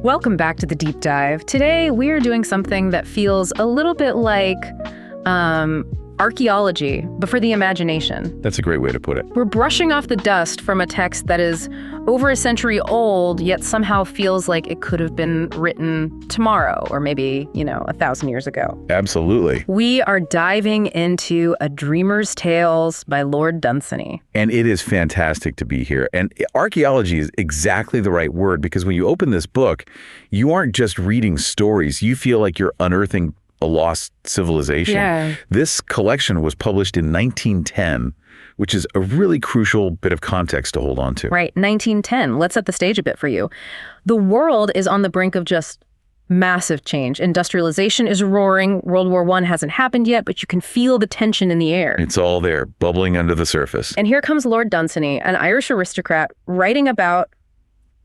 Welcome back to the Deep Dive. Today, we are doing something that feels a little bit like archaeology, but for the imagination. That's a great way to put it. We're brushing off the dust from a text that is over a century old, yet somehow feels like it could have been written tomorrow, or maybe, 1,000 years ago. Absolutely. We are diving into A Dreamer's Tales by Lord Dunsany. And it is fantastic to be here. And archaeology is exactly the right word, because when you open this book, you aren't just reading stories. You feel like you're unearthing a lost civilization. Yeah. This collection was published in 1910, which is a really crucial bit of context to hold on to. Right, 1910. Let's set the stage a bit for you. The world is on the brink of just massive change. Industrialization is roaring. World War I hasn't happened yet, but you can feel the tension in the air. It's all there, bubbling under the surface. And here comes Lord Dunsany, an Irish aristocrat, writing about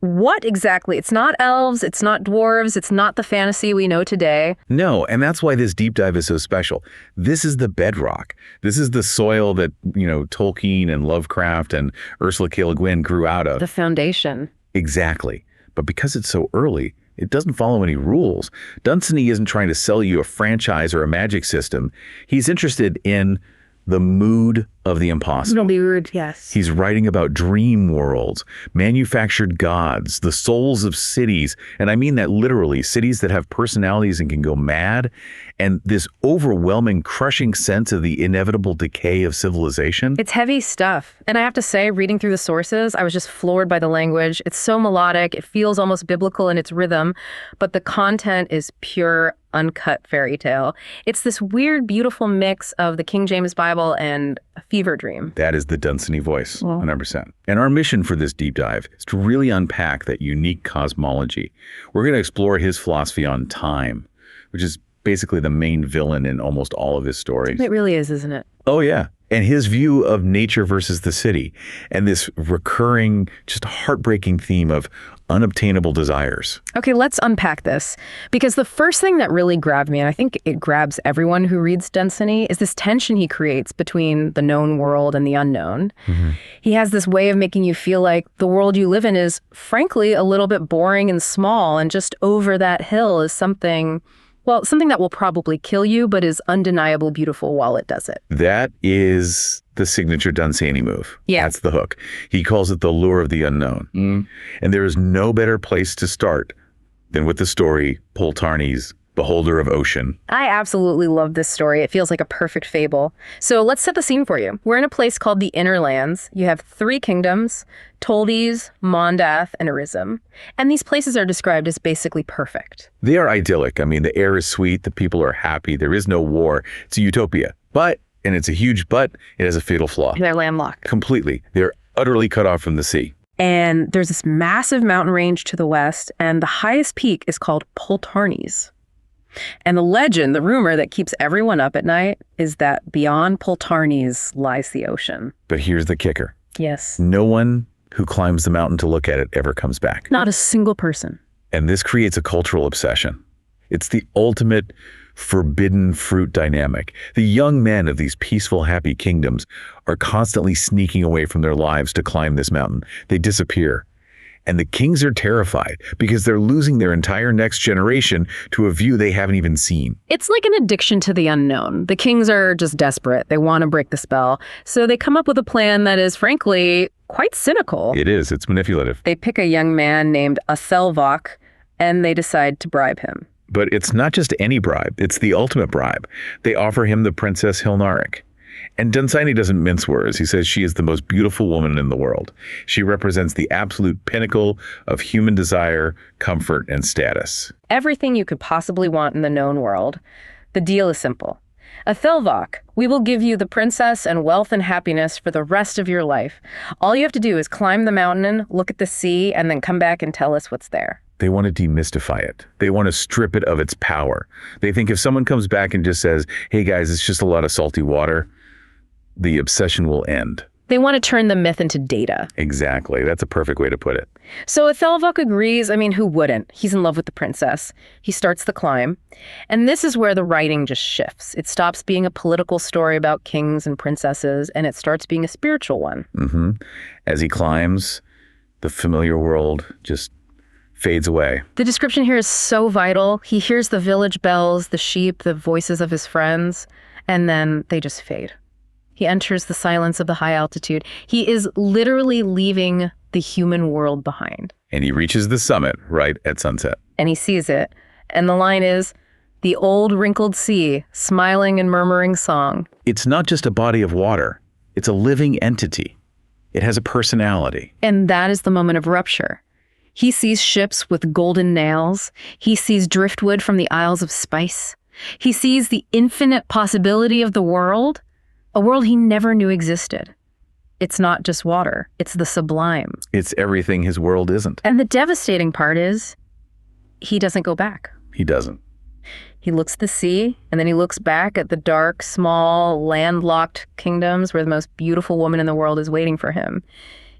what exactly? It's not elves, it's not dwarves, it's not the fantasy we know today. No, and that's why this deep dive is so special. This is the bedrock. This is the soil that, Tolkien and Lovecraft and Ursula K. Le Guin grew out of. The foundation. Exactly. But because it's so early, it doesn't follow any rules. Dunsany isn't trying to sell you a franchise or a magic system. He's interested in the mood of the impossible. It'll be rude, yes. He's writing about dream worlds, manufactured gods, the souls of cities, and I mean that literally, cities that have personalities and can go mad, and this overwhelming, crushing sense of the inevitable decay of civilization. It's heavy stuff. And I have to say, reading through the sources, I was just floored by the language. It's so melodic, it feels almost biblical in its rhythm, but the content is pure, uncut fairy tale. It's this weird, beautiful mix of the King James Bible and a fever dream. That is the Dunsany voice, 100%. And our mission for this deep dive is to really unpack that unique cosmology. We're going to explore his philosophy on time, which is basically the main villain in almost all of his stories. It really is, isn't it? Oh, yeah. And his view of nature versus the city, and this recurring, just heartbreaking theme of unobtainable desires. Okay, let's unpack this. Because the first thing that really grabbed me, and I think it grabs everyone who reads Dunsany, is this tension he creates between the known world and the unknown. Mm-hmm. He has this way of making you feel like the world you live in is, frankly, a little bit boring and small, and just over that hill is something that will probably kill you, but is undeniably beautiful while it does it. That is the signature Dunsany move. Yeah. That's the hook. He calls it the lure of the unknown. Mm. And there is no better place to start than with the story Poltarni's Beholder of Ocean. I absolutely love this story. It feels like a perfect fable. So let's set the scene for you. We're in a place called the Inner Lands. You have 3 kingdoms, Toldes, Mondath, and Arism. And these places are described as basically perfect. They are idyllic. I mean, the air is sweet, the people are happy, there is no war. It's a utopia. But, and it's a huge but, it has a fatal flaw. They're landlocked. Completely. They're utterly cut off from the sea. And there's this massive mountain range to the west, and the highest peak is called Poltarni's. And the legend, the rumor that keeps everyone up at night is that beyond Poltarni's lies the ocean. But here's the kicker. Yes. No one who climbs the mountain to look at it ever comes back. Not a single person. And this creates a cultural obsession. It's the ultimate forbidden fruit dynamic. The young men of these peaceful, happy kingdoms are constantly sneaking away from their lives to climb this mountain. They disappear. And the kings are terrified because they're losing their entire next generation to a view they haven't even seen. It's like an addiction to the unknown. The kings are just desperate. They want to break the spell. So they come up with a plan that is, frankly, quite cynical. It is. It's manipulative. They pick a young man named Athelvok, and they decide to bribe him. But it's not just any bribe. It's the ultimate bribe. They offer him the Princess Hilnaric. And Dunsany doesn't mince words. He says she is the most beautiful woman in the world. She represents the absolute pinnacle of human desire, comfort, and status. Everything you could possibly want in the known world. The deal is simple. Athelvok, we will give you the princess and wealth and happiness for the rest of your life. All you have to do is climb the mountain, look at the sea, and then come back and tell us what's there. They want to demystify it. They want to strip it of its power. They think if someone comes back and just says, hey guys, it's just a lot of salty water, the obsession will end. They want to turn the myth into data. Exactly. That's a perfect way to put it. So Athelvok agrees. I mean, who wouldn't? He's in love with the princess. He starts the climb. And this is where the writing just shifts. It stops being a political story about kings and princesses, and it starts being a spiritual one. Mm-hmm. As he climbs, the familiar world just fades away. The description here is so vital. He hears the village bells, the sheep, the voices of his friends, and then they just fade. He enters the silence of the high altitude. He is literally leaving the human world behind. And he reaches the summit right at sunset. And he sees it. And the line is, "The old wrinkled sea, smiling and murmuring song." It's not just a body of water. It's a living entity. It has a personality. And that is the moment of rupture. He sees ships with golden nails. He sees driftwood from the Isles of Spice. He sees the infinite possibility of the world, a world he never knew existed. It's not just water. It's the sublime. It's everything his world isn't. And the devastating part is, he doesn't go back. He doesn't. He looks at the sea, and then he looks back at the dark, small, landlocked kingdoms where the most beautiful woman in the world is waiting for him.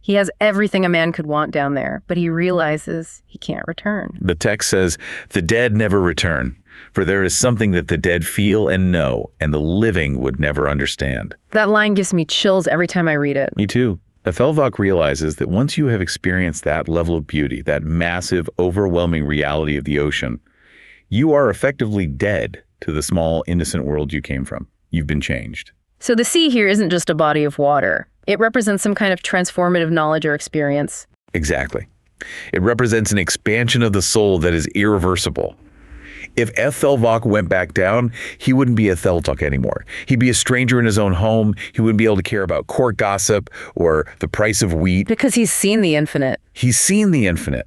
He has everything a man could want down there, but he realizes he can't return. The text says, "The dead never return, for there is something that the dead feel and know, and the living would never understand." That line gives me chills every time I read it. Me too. Ethelwalk realizes that once you have experienced that level of beauty, that massive, overwhelming reality of the ocean, you are effectively dead to the small, innocent world you came from. You've been changed. So the sea here isn't just a body of water. It represents some kind of transformative knowledge or experience. Exactly. It represents an expansion of the soul that is irreversible. If Ethelwalk went back down, he wouldn't be Ethelwalk anymore. He'd be a stranger in his own home. He wouldn't be able to care about court gossip or the price of wheat. Because he's seen the infinite. He's seen the infinite.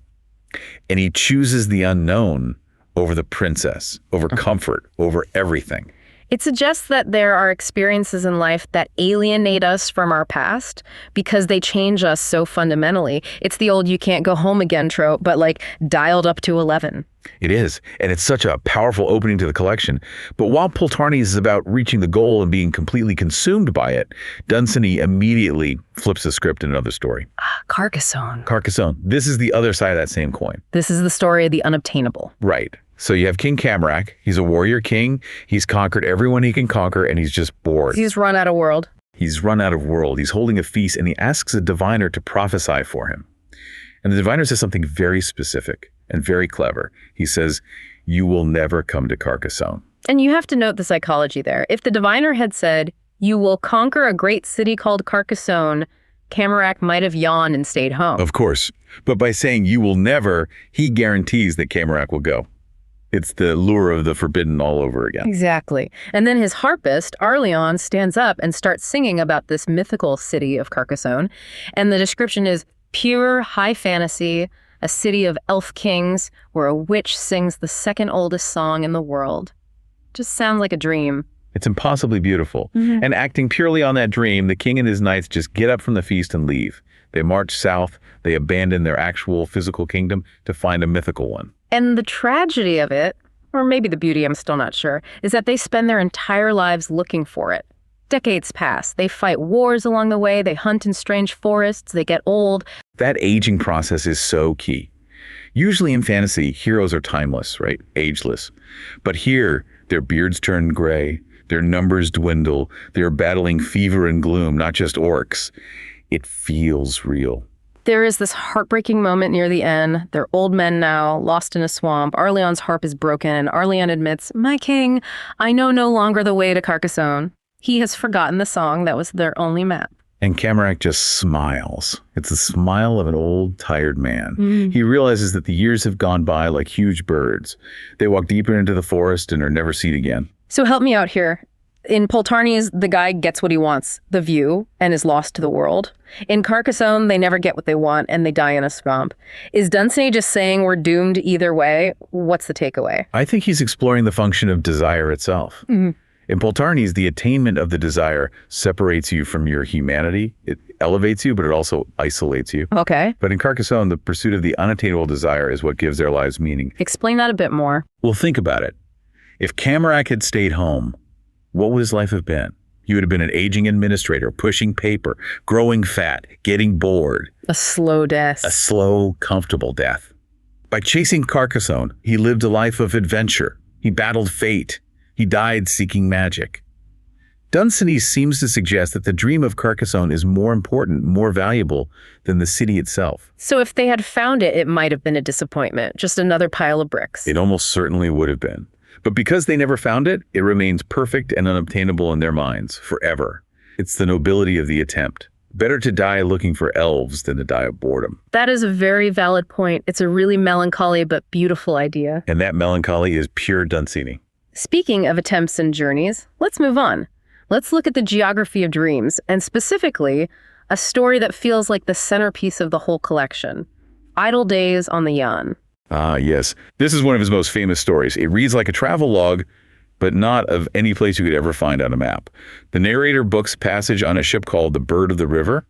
And he chooses the unknown over the princess, over comfort, over everything. It suggests that there are experiences in life that alienate us from our past because they change us so fundamentally. It's the old "you can't go home again" trope, but like dialed up to 11. It is, and it's such a powerful opening to the collection. But while Poltarni is about reaching the goal and being completely consumed by it, Dunsany immediately flips the script in another story. Carcasson. Carcasson. This is the other side of that same coin. This is the story of the unattainable. Right. So you have King Camarac. He's a warrior king. He's conquered everyone he can conquer, and he's just bored. He's run out of world. He's run out of world. He's holding a feast, and he asks a diviner to prophesy for him. And the diviner says something very specific and very clever. He says, "You will never come to Carcasson." And you have to note the psychology there. If the diviner had said, "You will conquer a great city called Carcasson," Camarac might have yawned and stayed home. Of course. But by saying "you will never," he guarantees that Camarac will go. It's the lure of the forbidden all over again. Exactly. And then his harpist, Arleon, stands up and starts singing about this mythical city of Carcasson. And the description is pure high fantasy, a city of elf kings where a witch sings the second oldest song in the world. Just sounds like a dream. It's impossibly beautiful. And acting purely on that dream, the king and his knights just get up from the feast and leave. They march south. They abandon their actual physical kingdom to find a mythical one. And the tragedy of it, or maybe the beauty, I'm still not sure, is that they spend their entire lives looking for it. Decades pass. They fight wars along the way. They hunt in strange forests. They get old. That aging process is so key. Usually in fantasy, heroes are timeless, right? Ageless. But here, their beards turn gray. Their numbers dwindle. They're battling fever and gloom, not just orcs. It feels real. There is this heartbreaking moment near the end. They're old men now, lost in a swamp. Arleon's harp is broken, and Arleon admits, "My king, I know no longer the way to Carcasson." He has forgotten the song that was their only map. And Camarac just smiles. It's the smile of an old, tired man. He realizes that the years have gone by like huge birds. They walk deeper into the forest and are never seen again. So help me out here. In Poltarni's, the guy gets what he wants, the view, and is lost to the world. In Carcasson, they never get what they want and they die in a swamp. Is Dunsany just saying we're doomed either way? What's the takeaway? I think he's exploring the function of desire itself. In Poltarni's, the attainment of the desire separates you from your humanity. It elevates you, but it also isolates you. Okay. But in Carcasson, the pursuit of the unattainable desire is what gives their lives meaning. Explain that a bit more. Well, think about it. If Camarac had stayed home, what would his life have been? He would have been an aging administrator, pushing paper, growing fat, getting bored. A slow death. A slow, comfortable death. By chasing Carcasson, he lived a life of adventure. He battled fate. He died seeking magic. Dunsany seems to suggest that the dream of Carcasson is more important, more valuable than the city itself. So if they had found it, it might have been a disappointment, just another pile of bricks. It almost certainly would have been. But because they never found it, it remains perfect and unobtainable in their minds forever. It's the nobility of the attempt. Better to die looking for elves than to die of boredom. That is a very valid point. It's a really melancholy but beautiful idea. And that melancholy is pure Dunsany. Speaking of attempts and journeys, let's move on. Let's look at the geography of dreams, and specifically, a story that feels like the centerpiece of the whole collection. Idle Days on the Yann. Ah, yes. This is one of his most famous stories. It reads like a travel log, but not of any place you could ever find on a map. The narrator books passage on a ship called the Bird of the River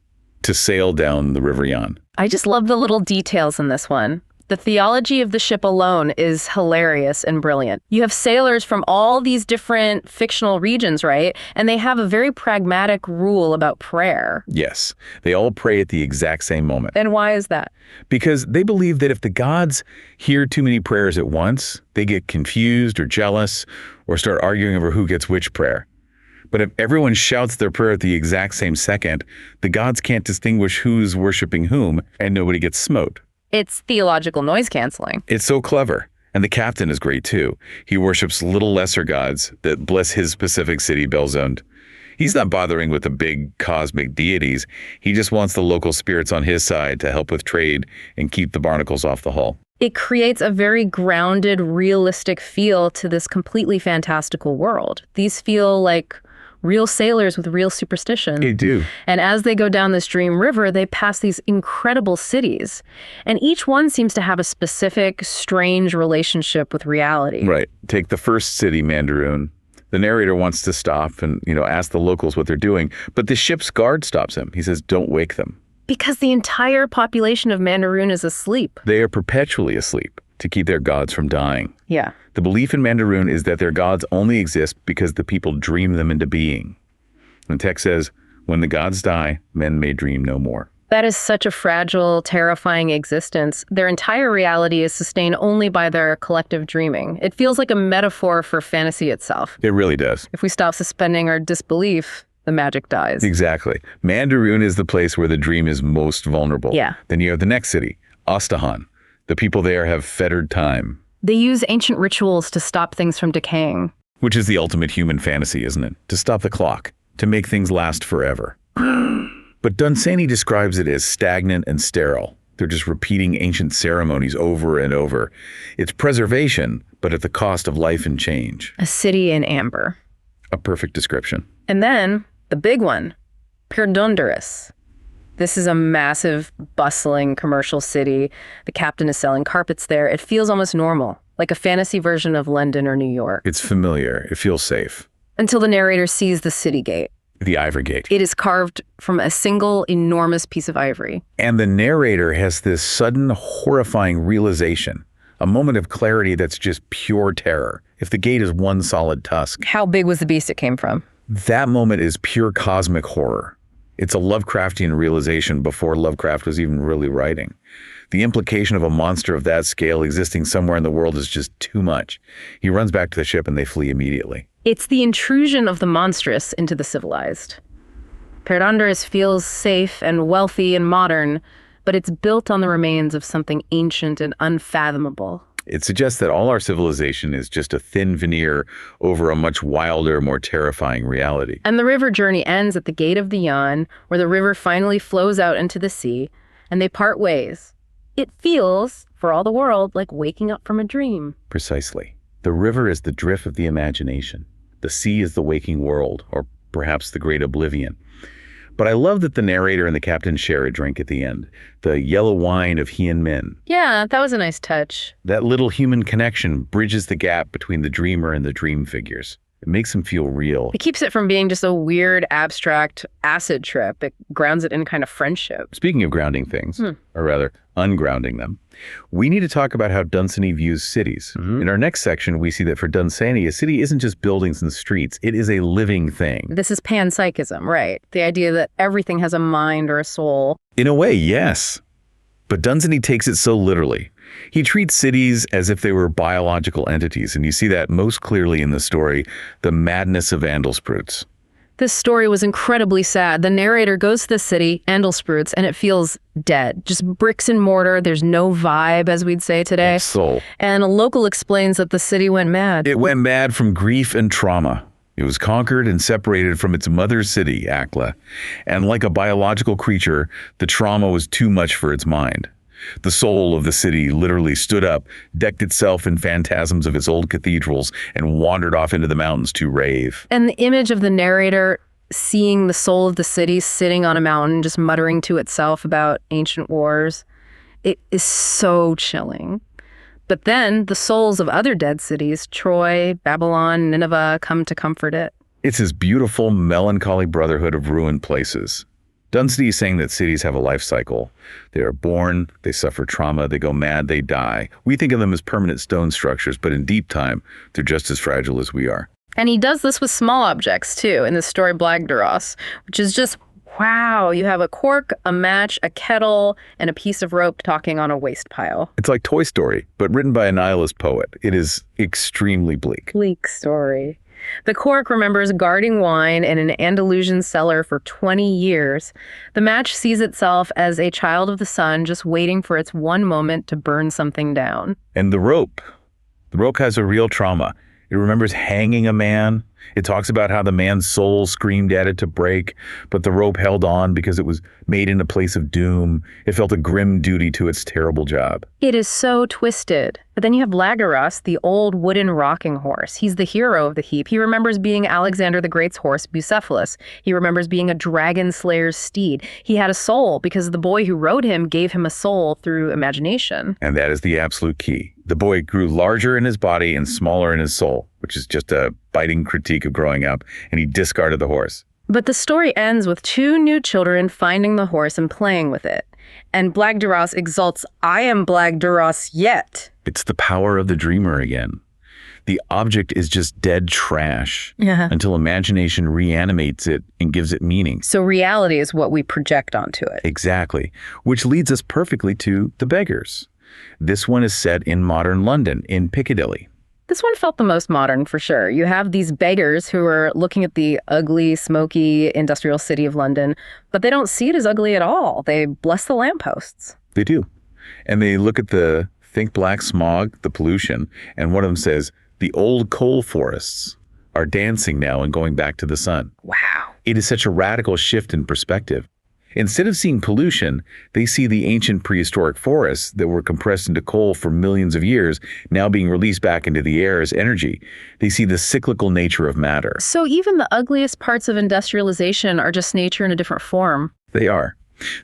to sail down the River Yann. I just love the little details in this one. The theology of the ship alone is hilarious and brilliant. You have sailors from all these different fictional regions, right? And they have a very pragmatic rule about prayer. Yes, they all pray at the exact same moment. And why is that? Because they believe that if the gods hear too many prayers at once, they get confused or jealous or start arguing over who gets which prayer. But if everyone shouts their prayer at the exact same second, the gods can't distinguish who's worshiping whom, and nobody gets smote. It's theological noise canceling. It's so clever. And the captain is great too. He worships little lesser gods that bless his specific city, Belzoned. He's not bothering with the big cosmic deities. He just wants the local spirits on his side to help with trade and keep the barnacles off the hull. It creates a very grounded, realistic feel to this completely fantastical world. These feel like real sailors with real superstition. They do. And as they go down this dream river, they pass these incredible cities. And each one seems to have a specific, strange relationship with reality. Right. Take the first city, Mandaroon. The narrator wants to stop and, ask the locals what they're doing. But the ship's guard stops him. He says, don't wake them. Because the entire population of Mandaroon is asleep. They are perpetually asleep to keep their gods from dying. Yeah. The belief in Mandaroon is that their gods only exist because the people dream them into being. And the text says, when the gods die, men may dream no more. That is such a fragile, terrifying existence. Their entire reality is sustained only by their collective dreaming. It feels like a metaphor for fantasy itself. It really does. If we stop suspending our disbelief, the magic dies. Exactly. Mandaroon is the place where the dream is most vulnerable. Yeah. Then you have the next city, Ostahan. The people there have fettered time. They use ancient rituals to stop things from decaying. Which is the ultimate human fantasy, isn't it? To stop the clock, to make things last forever. But Dunsany describes it as stagnant and sterile. They're just repeating ancient ceremonies over and over. It's preservation, but at the cost of life and change. A city in amber. A perfect description. And then, the big one, Perdonderus. This is a massive, bustling commercial city. The captain is selling carpets there. It feels almost normal, like a fantasy version of London or New York. It's familiar. It feels safe. Until the narrator sees the city gate. The Ivory Gate. It is carved from a single enormous piece of ivory. And the narrator has this sudden, horrifying realization, a moment of clarity that's just pure terror. If the gate is one solid tusk. How big was the beast it came from? That moment is pure cosmic horror. It's a Lovecraftian realization before Lovecraft was even really writing. The implication of a monster of that scale existing somewhere in the world is just too much. He runs back to the ship and they flee immediately. It's the intrusion of the monstrous into the civilized. Perdonderus feels safe and wealthy and modern, but it's built on the remains of something ancient and unfathomable. It suggests that all our civilization is just a thin veneer over a much wilder, more terrifying reality. And the river journey ends at the gate of the Yann, where the river finally flows out into the sea, and they part ways. It feels, for all the world, like waking up from a dream. Precisely. The river is the drift of the imagination. The sea is the waking world, or perhaps the great oblivion. But I love that the narrator and the captain share a drink at the end. The yellow wine of Hien Min. Yeah, that was a nice touch. That little human connection bridges the gap between the dreamer and the dream figures. It makes them feel real. It keeps it from being just a weird, abstract acid trip. It grounds it in kind of friendship. Speaking of grounding things, or rather, ungrounding them, we need to talk about how Dunsany views cities. In our next section, we see that for Dunsany, a city isn't just buildings and streets. It is a living thing. This is panpsychism, right? The idea that everything has a mind or a soul. In a way, yes. But Dunsany takes it so literally. He treats cities as if they were biological entities, and you see that most clearly in the story, The Madness of Andalsproutes. This story was incredibly sad. The narrator goes to the city, Andelsproots, and it feels dead. Just bricks and mortar. There's no vibe, as we'd say today. Soul. And a local explains that the city went mad. It went mad from grief and trauma. It was conquered and separated from its mother city, Akla. And like a biological creature, the trauma was too much for its mind. The soul of the city literally stood up, decked itself in phantasms of its old cathedrals, and wandered off into the mountains to rave. And the image of the narrator seeing the soul of the city sitting on a mountain, just muttering to itself about ancient wars, it is so chilling. But then the souls of other dead cities, Troy, Babylon, Nineveh, come to comfort it. It's this beautiful, melancholy brotherhood of ruined places. Dunsany is saying that cities have a life cycle. They are born, they suffer trauma, they go mad, they die. We think of them as permanent stone structures, but in deep time, they're just as fragile as we are. And he does this with small objects, too, in the story Blagdaros, which is just, wow, you have a cork, a match, a kettle, and a piece of rope talking on a waste pile. It's like Toy Story, but written by a nihilist poet. It is extremely bleak. Bleak story. The cork remembers guarding wine in an Andalusian cellar for 20 years. The match sees itself as a child of the sun just waiting for its one moment to burn something down. And the rope. The rope has a real trauma. It remembers hanging a man. It talks about how the man's soul screamed at it to break, but the rope held on because it was made in a place of doom. It felt a grim duty to its terrible job. It is so twisted. But then you have Lagaros, the old wooden rocking horse. He's the hero of the heap. He remembers being Alexander the Great's horse, Bucephalus. He remembers being a dragon slayer's steed. He had a soul because the boy who rode him gave him a soul through imagination. And that is the absolute key. The boy grew larger in his body and smaller in his soul, which is just a biting critique of growing up, and he discarded the horse. But the story ends with two new children finding the horse and playing with it. And Blagdaros exults, I am Blagdaros yet. It's the power of the dreamer again. The object is just dead trash until imagination reanimates it and gives it meaning. So reality is what we project onto it. Exactly, which leads us perfectly to The Beggars. This one is set in modern London, in Piccadilly. This one felt the most modern, for sure. You have these beggars who are looking at the ugly, smoky, industrial city of London, but they don't see it as ugly at all. They bless the lampposts. They do. And they look at the think black smog, the pollution, and one of them says, the old coal forests are dancing now and going back to the sun. Wow. It is such a radical shift in perspective. Instead of seeing pollution, they see the ancient prehistoric forests that were compressed into coal for millions of years now being released back into the air as energy. They see the cyclical nature of matter. So even the ugliest parts of industrialization are just nature in a different form. They are.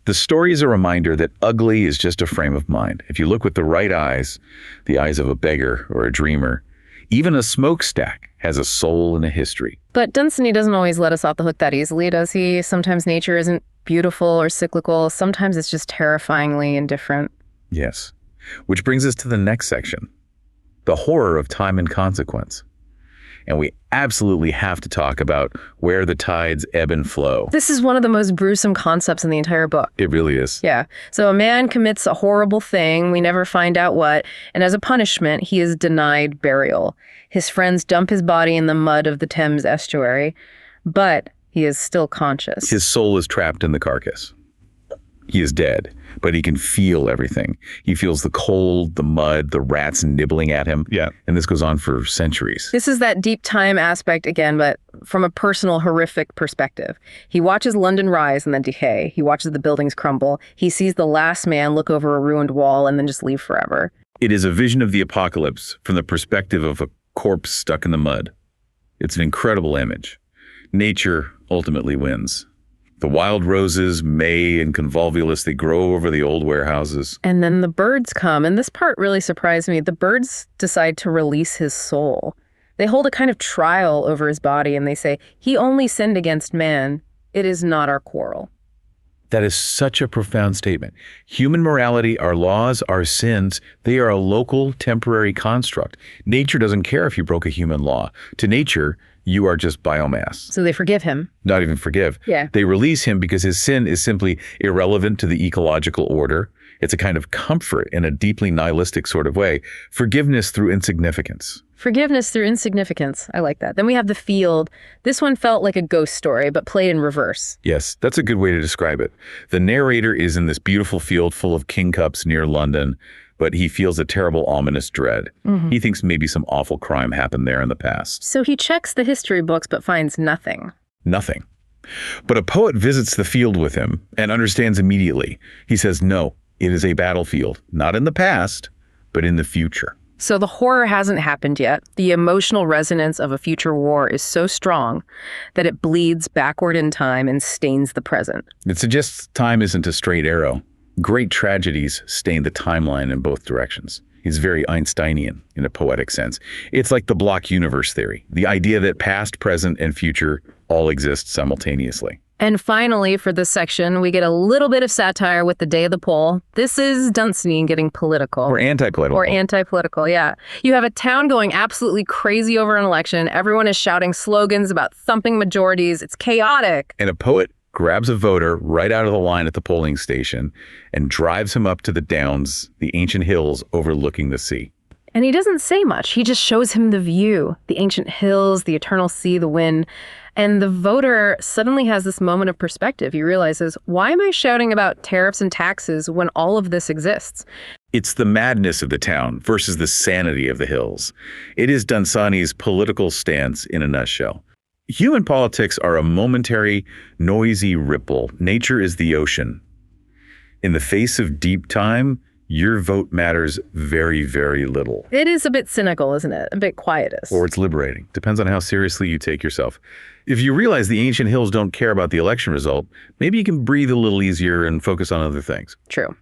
The story is a reminder that ugly is just a frame of mind. If you look with the right eyes, the eyes of a beggar or a dreamer, even a smokestack has a soul and a history. But Dunsany doesn't always let us off the hook that easily, does he? Sometimes nature isn't beautiful or cyclical. Sometimes it's just terrifyingly indifferent. Yes. Which brings us to the next section, the horror of time and consequence. And we absolutely have to talk about where the tides ebb and flow. This is one of the most gruesome concepts in the entire book. It really is. Yeah. So a man commits a horrible thing, we never find out what, and as a punishment, he is denied burial. His friends dump his body in the mud of the Thames estuary, but he is still conscious. His soul is trapped in the carcass. He is dead, but he can feel everything. He feels the cold, the mud, the rats nibbling at him. Yeah. And this goes on for centuries. This is that deep time aspect again, but from a personal, horrific perspective. He watches London rise and then decay. He watches the buildings crumble. He sees the last man look over a ruined wall and then just leave forever. It is a vision of the apocalypse from the perspective of a corpse stuck in the mud. It's an incredible image. Nature ultimately wins. The wild roses, May and convolvulus, they grow over the old warehouses. And then the birds come, and this part really surprised me. The birds decide to release his soul. They hold a kind of trial over his body, and they say, he only sinned against man. It is not our quarrel. That is such a profound statement. Human morality, our laws, our sins, they are a local, temporary construct. Nature doesn't care if you broke a human law. To nature, you are just biomass. So they forgive him. Not even forgive. Yeah. They release him because his sin is simply irrelevant to the ecological order. It's a kind of comfort in a deeply nihilistic sort of way, forgiveness through insignificance. Forgiveness through insignificance. I like that. Then we have the field. This one felt like a ghost story, but played in reverse. Yes, that's a good way to describe it. The narrator is in this beautiful field full of kingcups near London, but he feels a terrible, ominous dread. He thinks maybe some awful crime happened there in the past. So he checks the history books, but finds nothing. Nothing. But a poet visits the field with him and understands immediately. He says, no, it is a battlefield, not in the past, but in the future. So the horror hasn't happened yet. The emotional resonance of a future war is so strong that it bleeds backward in time and stains the present. It suggests time isn't a straight arrow. Great tragedies stain the timeline in both directions. It's very Einsteinian in a poetic sense. It's like the block universe theory, the idea that past, present, and future all exist simultaneously. And finally, for this section, we get a little bit of satire with the day of the poll. This is Dunsany getting political. Or anti-political. Or anti-political, yeah. You have a town going absolutely crazy over an election. Everyone is shouting slogans about thumping majorities. It's chaotic. And a poet grabs a voter right out of the line at the polling station and drives him up to the downs, the ancient hills overlooking the sea. And he doesn't say much. He just shows him the view, the ancient hills, the eternal sea, the wind. And the voter suddenly has this moment of perspective. He realizes, why am I shouting about tariffs and taxes when all of this exists? It's the madness of the town versus the sanity of the hills. It is Dunsany's political stance in a nutshell. Human politics are a momentary, noisy ripple. Nature is the ocean. In the face of deep time, your vote matters very, very little. It is a bit cynical, isn't it? A bit quietist. Or it's liberating. Depends on how seriously you take yourself. If you realize the ancient hills don't care about the election result, maybe you can breathe a little easier and focus on other things. True.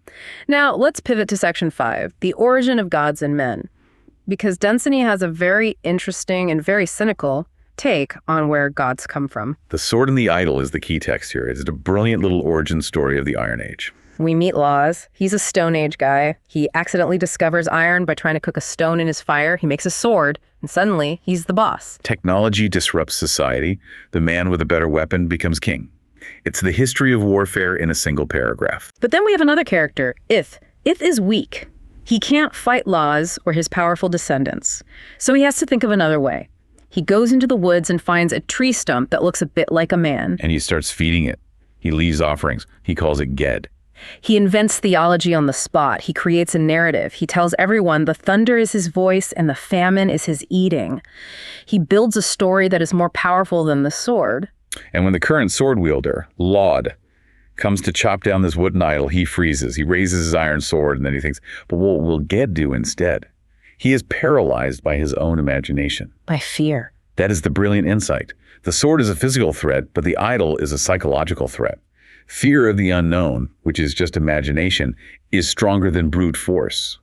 Now, let's pivot to section 5, the origin of gods and men. Because Dunsany has a very interesting and very cynical take on where gods come from. The sword and the idol is the key text here. It's a brilliant little origin story of the Iron Age. We meet Laws. He's a Stone Age guy. He accidentally discovers iron by trying to cook a stone in his fire. He makes a sword, and suddenly he's the boss. Technology disrupts society. The man with a better weapon becomes king. It's the history of warfare in a single paragraph. But then we have another character, Ith. Ith is weak. He can't fight Laws or his powerful descendants. So he has to think of another way. He goes into the woods and finds a tree stump that looks a bit like a man. And he starts feeding it. He leaves offerings. He calls it Ged. He invents theology on the spot. He creates a narrative. He tells everyone the thunder is his voice and the famine is his eating. He builds a story that is more powerful than the sword. And when the current sword wielder, Laud, comes to chop down this wooden idol, he freezes. He raises his iron sword, and then he thinks, but what will Ged do instead? He is paralyzed by his own imagination. By fear. That is the brilliant insight. The sword is a physical threat, but the idol is a psychological threat. Fear of the unknown, which is just imagination, is stronger than brute force.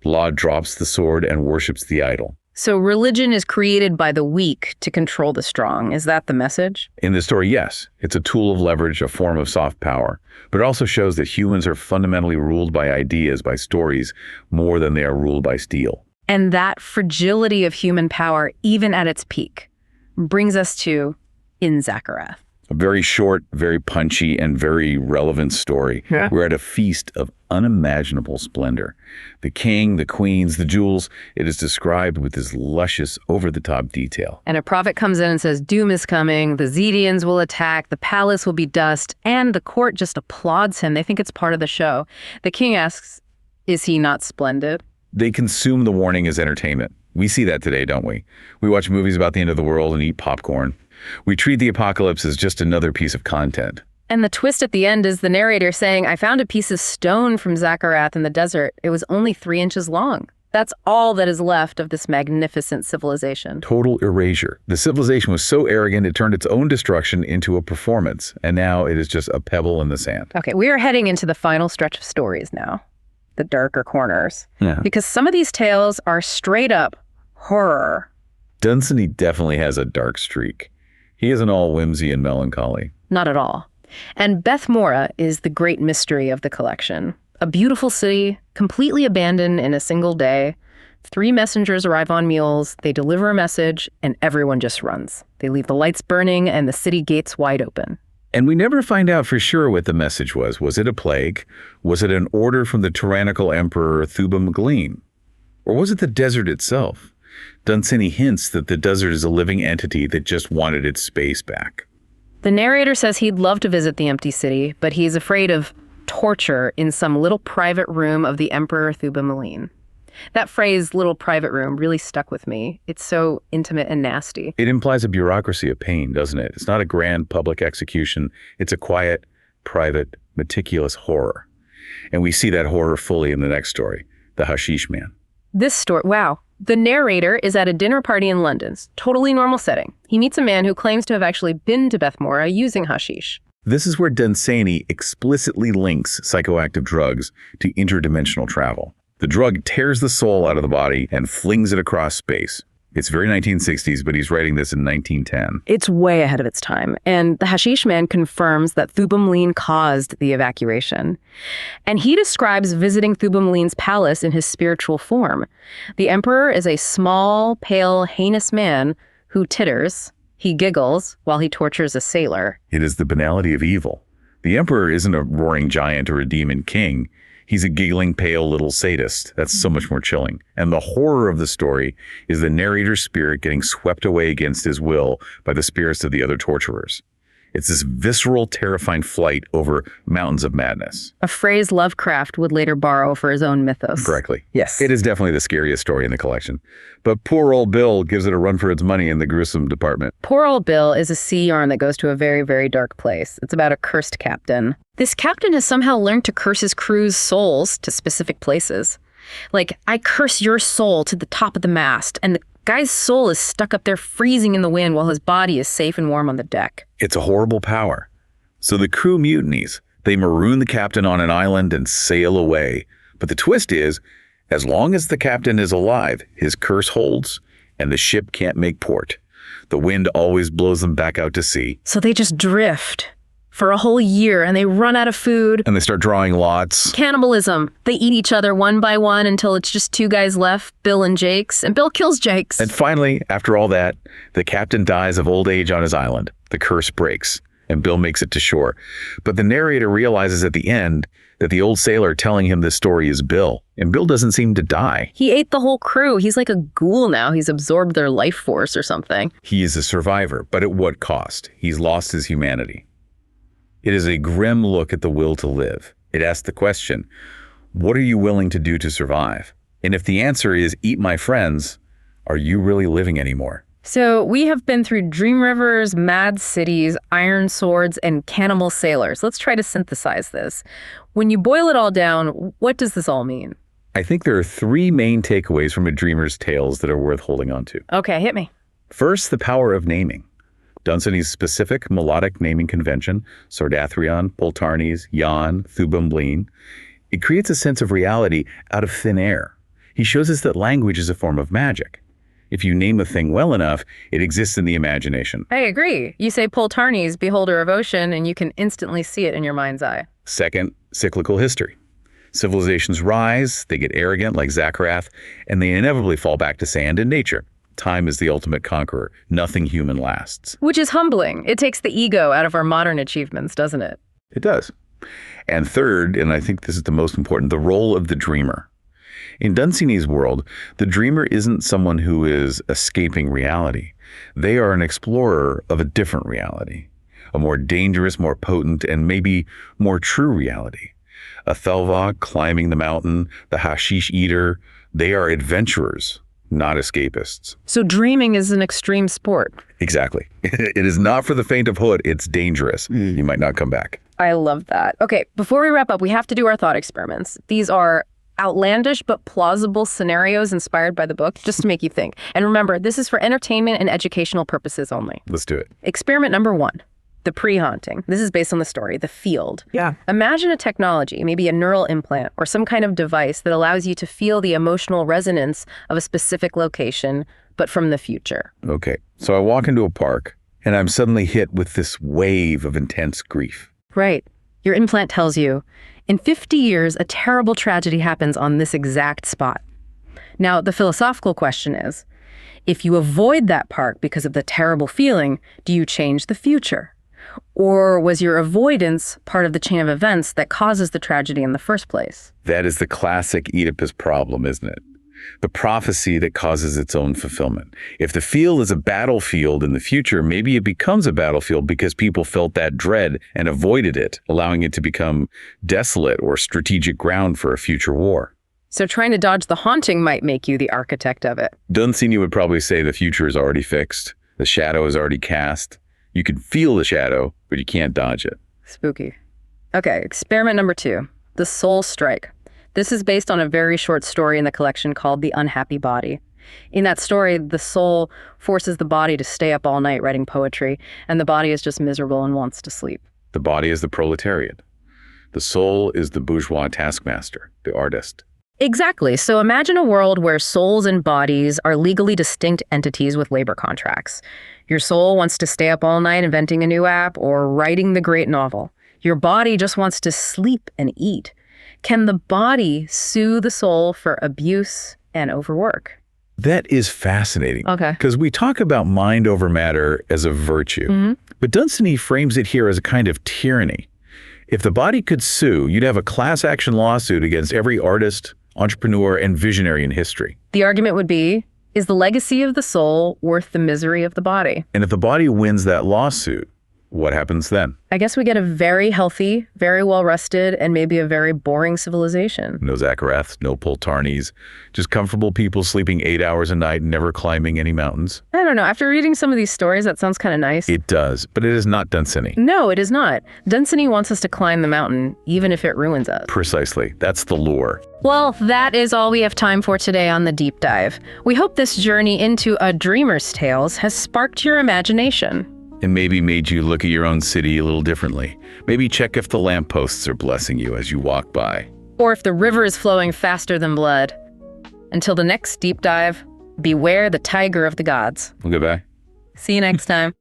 Laud drops the sword and worships the idol. So religion is created by the weak to control the strong. Is that the message? In this story, yes. It's a tool of leverage, a form of soft power. But it also shows that humans are fundamentally ruled by ideas, by stories, more than they are ruled by steel. And that fragility of human power, even at its peak, brings us to In Zaccarath. A very short, very punchy, and very relevant story. Yeah. We're at a feast of unimaginable splendor. The king, the queens, the jewels, it is described with this luscious, over-the-top detail. And a prophet comes in and says, doom is coming, the Zedians will attack, the palace will be dust, and the court just applauds him. They think it's part of the show. The king asks, is he not splendid? They consume the warning as entertainment. We see that today, don't we? We watch movies about the end of the world and eat popcorn. We treat the apocalypse as just another piece of content. And the twist at the end is the narrator saying, I found a piece of stone from Zaccarath in the desert. It was only 3 inches long. That's all that is left of this magnificent civilization. Total erasure. The civilization was so arrogant it turned its own destruction into a performance, and now it is just a pebble in the sand. Okay, we are heading into the final stretch of stories now, the darker corners. Yeah. Because some of these tales are straight up horror. Dunsany definitely has a dark streak. He isn't all whimsy and melancholy. Not at all. And Beth Mora is the great mystery of the collection. A beautiful city, completely abandoned in a single day. 3 messengers arrive on mules, they deliver a message, and everyone just runs. They leave the lights burning and the city gates wide open. And we never find out for sure what the message was. Was it a plague? Was it an order from the tyrannical emperor Thubba-Glin? Or was it the desert itself? Dunsany hints that the desert is a living entity that just wanted its space back. The narrator says he'd love to visit the empty city, but he's afraid of torture in some little private room of the Emperor Thubba-Glin. That phrase, little private room, really stuck with me. It's so intimate and nasty. It implies a bureaucracy of pain, doesn't it? It's not a grand public execution. It's a quiet, private, meticulous horror. And we see that horror fully in the next story, The Hashish Man. This story, wow. The narrator is at a dinner party in London, totally normal setting. He meets a man who claims to have actually been to Bethmora using hashish. This is where Dunsany explicitly links psychoactive drugs to interdimensional travel. The drug tears the soul out of the body and flings it across space. It's very 1960s, but he's writing this in 1910. It's way ahead of its time, and the Hashish Man confirms that Thubba-Glin caused the evacuation. And he describes visiting Thubba-Glin's palace in his spiritual form. The emperor is a small, pale, heinous man who titters. He giggles while he tortures a sailor. It is the banality of evil. The emperor isn't a roaring giant or a demon king. He's a giggling, pale little sadist. That's so much more chilling. And the horror of the story is the narrator's spirit getting swept away against his will by the spirits of the other torturers. It's this visceral, terrifying flight over mountains of madness. A phrase Lovecraft would later borrow for his own mythos. Correctly. Yes. It is definitely the scariest story in the collection. But poor old Bill gives it a run for its money in the gruesome department. Poor Old Bill is a sea yarn that goes to a very, very dark place. It's about a cursed captain. This captain has somehow learned to curse his crew's souls to specific places. Like, I curse your soul to the top of the mast, and the guy's soul is stuck up there freezing in the wind while his body is safe and warm on the deck. It's a horrible power. So the crew mutinies. They maroon the captain on an island and sail away. But the twist is, as long as the captain is alive, his curse holds, and the ship can't make port. The wind always blows them back out to sea. So they just drift for a whole year, and they run out of food. And they start drawing lots. Cannibalism. They eat each other one by one until it's just two guys left, Bill and Jakes, and Bill kills Jakes. And finally, after all that, the captain dies of old age on his island. The curse breaks, and Bill makes it to shore. But the narrator realizes at the end that the old sailor telling him this story is Bill, and Bill doesn't seem to die. He ate the whole crew. He's like a ghoul now. He's absorbed their life force or something. He is a survivor, but at what cost? He's lost his humanity. It is a grim look at the will to live. It asks the question, what are you willing to do to survive? And if the answer is eat my friends, are you really living anymore? So we have been through dream rivers, mad cities, iron swords, and cannibal sailors. Let's try to synthesize this. When you boil it all down, what does this all mean? I think there are three main takeaways from a dreamer's tales that are worth holding on to. Okay, hit me. First, the power of naming. Dunsany's specific melodic naming convention, Sardathrion, Poltarni's, Jan, Thubba-Glin, it creates a sense of reality out of thin air. He shows us that language is a form of magic. If you name a thing well enough, it exists in the imagination. I agree. You say Poltarni's, beholder of ocean, and you can instantly see it in your mind's eye. Second, cyclical history. Civilizations rise, they get arrogant like Zakharath, and they inevitably fall back to sand and nature. Time is the ultimate conqueror. Nothing human lasts. Which is humbling. It takes the ego out of our modern achievements, doesn't it? It does. And third, and I think this is the most important, the role of the dreamer. In Dunsany's world, the dreamer isn't someone who is escaping reality. They are an explorer of a different reality, a more dangerous, more potent, and maybe more true reality. A Thelvog climbing the mountain, the hashish eater, they are adventurers, not escapists. So dreaming is an extreme sport. Exactly. It is not for the faint of foot. It's dangerous. You might not come back. I love that. Okay, before we wrap up, we have to do our thought experiments. These are outlandish but plausible scenarios inspired by the book, just to make you think. And remember, this is for entertainment and educational purposes only. Let's do it. Experiment number 1. The pre-haunting. This is based on the story, The Field. Yeah. Imagine a technology, maybe a neural implant or some kind of device that allows you to feel the emotional resonance of a specific location, but from the future. Okay, so I walk into a park and I'm suddenly hit with this wave of intense grief. Right. Your implant tells you, in 50 years, a terrible tragedy happens on this exact spot. Now, the philosophical question is, if you avoid that park because of the terrible feeling, do you change the future? Or was your avoidance part of the chain of events that causes the tragedy in the first place? That is the classic Oedipus problem, isn't it? The prophecy that causes its own fulfillment. If the field is a battlefield in the future, maybe it becomes a battlefield because people felt that dread and avoided it, allowing it to become desolate or strategic ground for a future war. So trying to dodge the haunting might make you the architect of it. Dunsany would probably say the future is already fixed. The shadow is already cast. You can feel the shadow, but you can't dodge it. Spooky. Okay, experiment number 2, the soul strike. This is based on a very short story in the collection called The Unhappy Body. In that story, the soul forces the body to stay up all night writing poetry, and the body is just miserable and wants to sleep. The body is the proletariat. The soul is the bourgeois taskmaster, the artist. Exactly. So imagine a world where souls and bodies are legally distinct entities with labor contracts. Your soul wants to stay up all night inventing a new app or writing the great novel. Your body just wants to sleep and eat. Can the body sue the soul for abuse and overwork? That is fascinating. Okay. Because we talk about mind over matter as a virtue, but Dunsany frames it here as a kind of tyranny. If the body could sue, you'd have a class action lawsuit against every artist, entrepreneur, and visionary in history. The argument would be, is the legacy of the soul worth the misery of the body? And if the body wins that lawsuit, what happens then? I guess we get a very healthy, very well-rested, and maybe a very boring civilization. No Zakareths, no Poltarnis, just comfortable people sleeping 8 hours a night and never climbing any mountains. I don't know. After reading some of these stories, that sounds kind of nice. It does, but it is not Dunsany. No, it is not. Dunsany wants us to climb the mountain, even if it ruins us. Precisely. That's the lure. Well, that is all we have time for today on The Deep Dive. We hope this journey into A Dreamer's Tales has sparked your imagination. And maybe made you look at your own city a little differently. Maybe check if the lampposts are blessing you as you walk by. Or if the river is flowing faster than blood. Until the next deep dive, beware the tiger of the gods. Well, goodbye. See you next time.